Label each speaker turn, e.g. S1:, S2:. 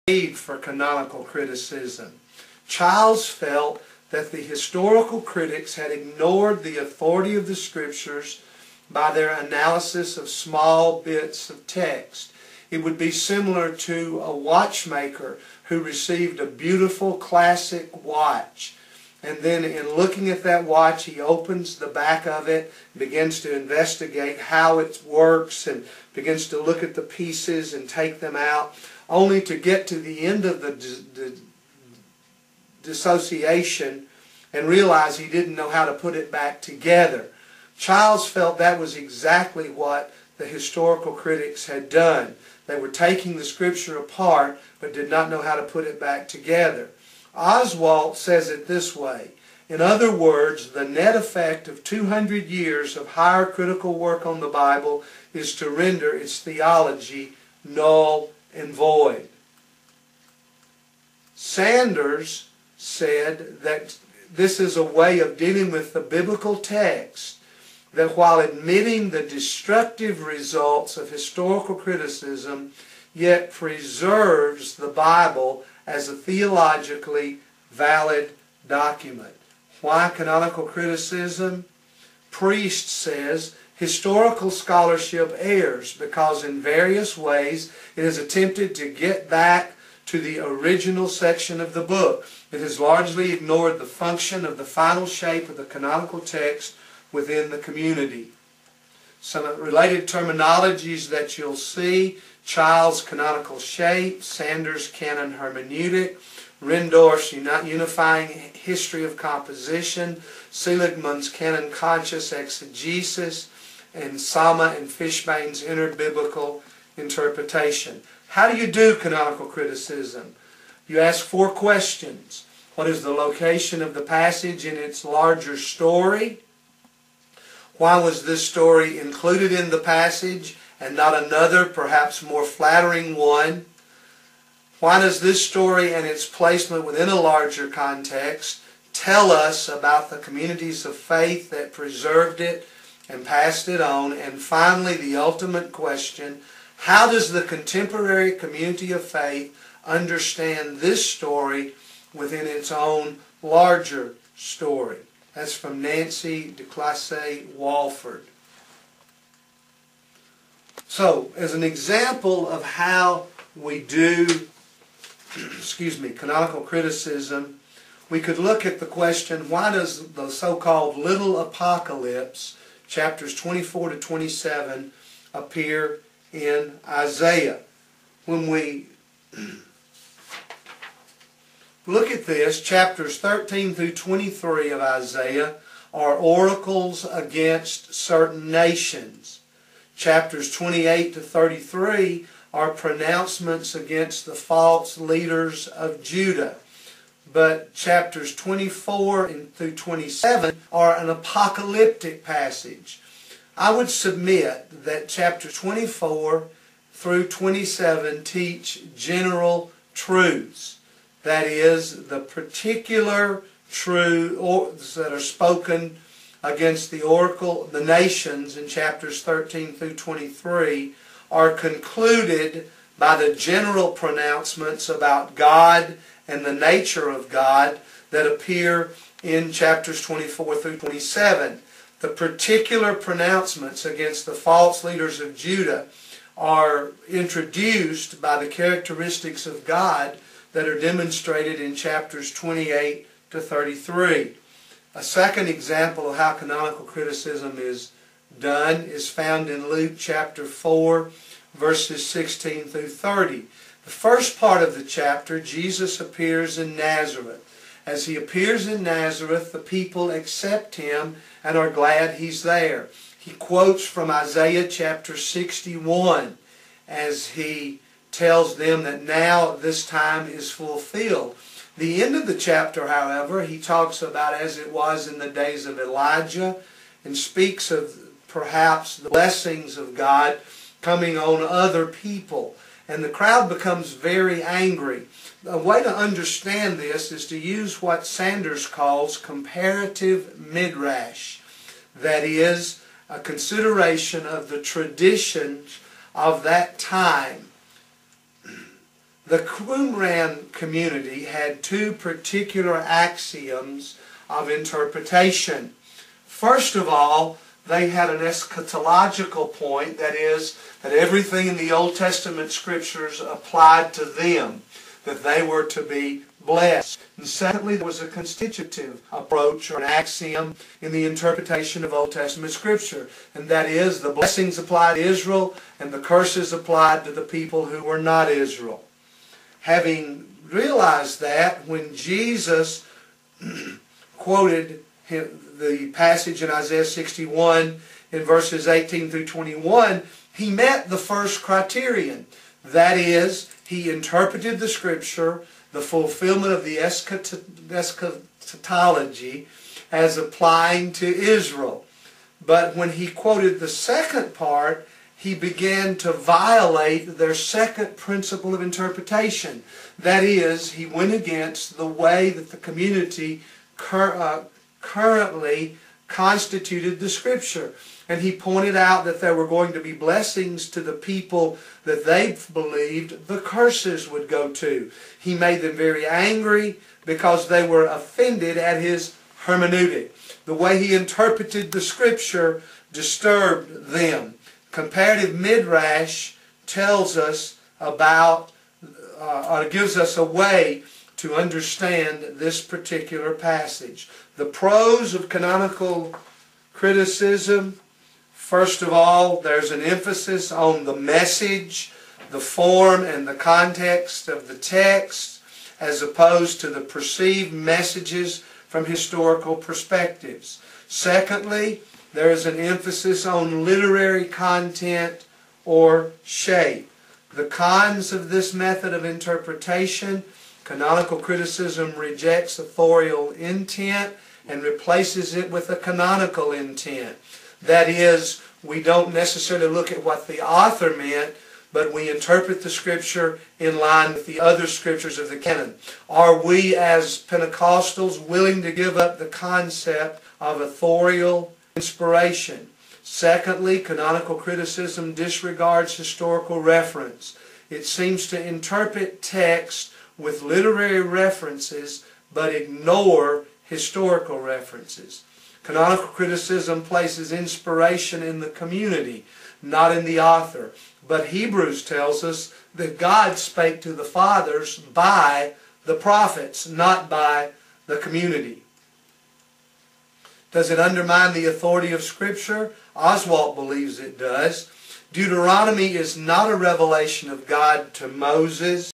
S1: need for canonical criticism. Childs felt that the historical critics had ignored the authority of the Scriptures by their analysis of small bits of text. It would be similar to a watchmaker who received a beautiful classic watch, and then in looking at that watch he opens the back of it, begins to investigate how it works, and begins to look at the pieces and take them out, only to get to the end of the dissociation and realize he didn't know how to put it back together. Childs felt that was exactly what the historical critics had done. They were taking the Scripture apart but did not know how to put it back together. Oswalt says it this way: in other words, the net effect of 200 years of higher critical work on the Bible is to render its theology null and void. Sanders said that this is a way of dealing with the biblical text that, while admitting the destructive results of historical criticism, yet preserves the Bible as a theologically valid document. Why canonical criticism? Priest says historical scholarship errs because in various ways it has attempted to get back to the original section of the book. It has largely ignored the function of the final shape of the canonical text within the community. Some related terminologies that you'll see: Child's canonical shape, Sanders' canon hermeneutic, Rendorf's unifying history of composition, Seligman's canon conscious exegesis, and Sama and Fishbane's interbiblical interpretation. How do you do canonical criticism? You ask 4 questions. What is the location of the passage in its larger story? Why was this story included in the passage and not another, perhaps more flattering one? Why does this story and its placement within a larger context tell us about the communities of faith that preserved it and passed it on? And finally, the ultimate question: how does the contemporary community of faith understand this story within its own larger story? That's from Nancy DeClasse Walford. So, as an example of how we do canonical criticism, we could look at the question, why does the so-called Little Apocalypse, chapters 24 to 27, appear in Isaiah? When we look at this, chapters 13 through 23 of Isaiah are oracles against certain nations. Chapters 28 to 33 are pronouncements against the false leaders of Judah. But chapters 24 through 27 are an apocalyptic passage. I would submit that chapters 24 through 27 teach general truths. That is, the particular truths that are spoken against the nations in chapters 13 through 23 are concluded by the general pronouncements about God and the nature of God that appear in chapters 24 through 27. The particular pronouncements against the false leaders of Judah are introduced by the characteristics of God that are demonstrated in chapters 28 to 33. A second example of how canonical criticism is done is found in Luke chapter 4, verses 16 through 30. The first part of the chapter, Jesus appears in Nazareth. As he appears in Nazareth, the people accept him and are glad he's there. He quotes from Isaiah chapter 61 as he tells them that now this time is fulfilled. The end of the chapter, however, he talks about as it was in the days of Elijah and speaks of perhaps the blessings of God coming on other people. And the crowd becomes very angry. A way to understand this is to use what Sanders calls comparative midrash. That is, a consideration of the traditions of that time. The Qumran community had two particular axioms of interpretation. First of all, they had an eschatological point, that is, that everything in the Old Testament Scriptures applied to them, that they were to be blessed. And secondly, there was a constitutive approach or an axiom in the interpretation of Old Testament Scripture, and that is the blessings applied to Israel and the curses applied to the people who were not Israel. Having realized that, when Jesus quoted the passage in Isaiah 61 in verses 18 through 21, he met the first criterion. That is, he interpreted the Scripture, the fulfillment of the eschatology, as applying to Israel. But when he quoted the second part, he began to violate their second principle of interpretation. That is, he went against the way that the community currently constituted the Scripture. And he pointed out that there were going to be blessings to the people that they believed the curses would go to. He made them very angry because they were offended at his hermeneutic. The way he interpreted the Scripture disturbed them. Comparative Midrash tells us about, or gives us a way to understand this particular passage. The pros of canonical criticism: first of all, there's an emphasis on the message, the form, and the context of the text, as opposed to the perceived messages from historical perspectives. Secondly, there is an emphasis on literary content or shape. The cons of this method of interpretation: canonical criticism rejects authorial intent and replaces it with a canonical intent. That is, we don't necessarily look at what the author meant, but we interpret the Scripture in line with the other Scriptures of the canon. Are we as Pentecostals willing to give up the concept of authorial inspiration? Secondly, canonical criticism disregards historical reference. It seems to interpret text with literary references but ignore historical references. Canonical criticism places inspiration in the community, not in the author. But Hebrews tells us that God spake to the fathers by the prophets, not by the community. Does it undermine the authority of Scripture? Oswalt believes it does. Deuteronomy is not a revelation of God to Moses.